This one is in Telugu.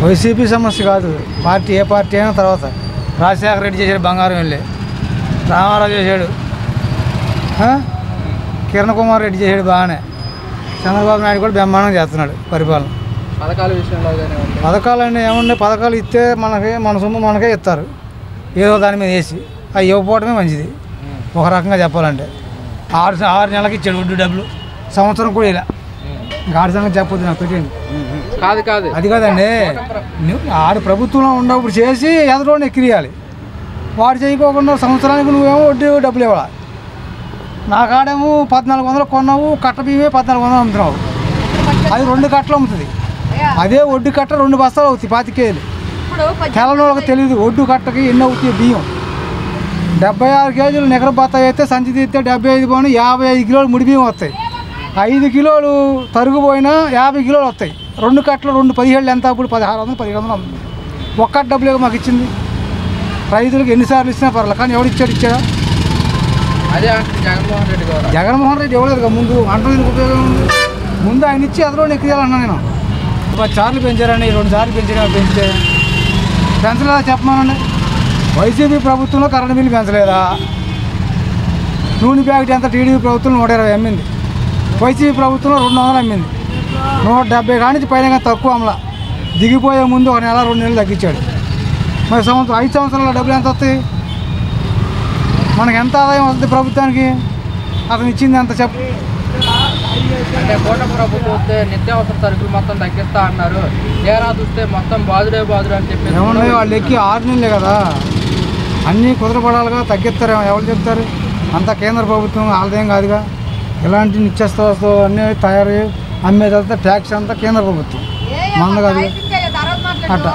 వైసీపీ సమస్య కాదు, పార్టీ ఏ పార్టీ అయినా తర్వాత. రాజశేఖర రెడ్డి చేశాడు, బంగారం వెళ్ళి రామారావు చేశాడు, కిరణ్ కుమార్ రెడ్డి చేశాడు బాగానే, చంద్రబాబు నాయుడు కూడా బ్రహ్మాండంగా చేస్తున్నాడు పరిపాలన. పథకాల విషయంలో పథకాలు అంటే ఏముండే, పథకాలు ఇస్తే మన సొమ్ము మనకే ఇస్తారు, ఏదో దాని మీద వేసి అవి ఇవ్వకపోవడమే మంచిది. ఒక రకంగా చెప్పాలంటే 6 నెలలకి ఇచ్చాడు వడ్డీ డబ్బులు, సంవత్సరం కూడా ఇలా. ఇంకా ఆడి సంగతి చెప్పొద్దు, నాకు పెట్టండి. కాదు అది కాదండి, ఆడు ప్రభుత్వంలో ఉన్నప్పుడు చేసి ఎదరోని ఎక్కిరియాలి. వాడు చేయకోకుండా సంవత్సరానికి నువ్వేమో వడ్డీ డబ్బులు ఇవ్వాలి. నా కాడేమో 1400 కొన్నావు, కట్ట బియ్యమే 1400 అమ్ముతున్నావు, అది 2 కట్టలు అమ్ముతుంది. అదే వడ్డీ కట్ట 2 బస్తాలు అవుతాయి, 25 కేజీలు. తెల్లని వాళ్ళకి తెలియదు వడ్డీ కట్టకి ఎన్ని అవుతాయి బియ్యం. 76 కేజీలు నిగర బత్తాయి అయితే సంచి తీస్తే 75 పోను 55 కిలోలు ముడి బియ్యం వస్తాయి. 5 కిలోలు తరుగుపోయినా 50 కిలోలు వస్తాయి. 2 కట్టలు 2 17 ఎంత, అప్పుడు 1600 1700 అమ్ముతుంది. ఒక్క డబ్బులు మాకు ఇచ్చింది. రైతులకు ఎన్నిసార్లు ఇచ్చినా పర్లేదు, కానీ ఎవరు ఇచ్చాడా? అదే జగన్మోహన్ రెడ్డి ఇవ్వలేదు ముందు. అంట ఉపయోగం ఉంది, ముందు ఆయన ఇచ్చి ఎదరోని ఎక్కియాలన్నా. నేను 10 సార్లు పెంచారండి, 2 సార్లు పెంచితే పెంచలేదా చెప్పమానండి. వైసీపీ ప్రభుత్వంలో కరెంటు బిల్లు పెంచలేదా? నూనె ప్యాకెట్ ఎంత టీడీపీ ప్రభుత్వం 120 అమ్మింది, వైసీపీ ప్రభుత్వంలో 200 అమ్మింది. 170 కానించి పైన తక్కువ అమల. దిగిపోయే ముందు 1 నెల 2 నెలలు తగ్గించాడు. మరి 5 సంవత్సరాల డబ్బులు ఎంత వస్తాయి? మనకి ఎంత ఆదాయం వస్తుంది ప్రభుత్వానికి? అతను ఇచ్చింది ఎంత చెప్పు. అంటే కూటమి ప్రభుత్వం వస్తే నిత్యావసర సరుకులు మొత్తం తగ్గిస్తా అన్నారు, తీరా చూస్తే మొత్తం బాదుడే అని చెప్పి ఏమన్నాయి. వాళ్ళు ఎక్కి 6 నెలలే కదా, అన్నీ కుదరపడాలిగా, తగ్గిస్తారేమో ఎవరు చెప్తారు? అంతా కేంద్ర ప్రభుత్వం, వాళ్ళదేం కాదుగా. ఇలాంటి నిత్యావసర వస్తువు అన్నీ తయారు అమ్మేదంతా ట్యాక్స్ అంతా కేంద్ర ప్రభుత్వం, మంద కాదు అట్లా.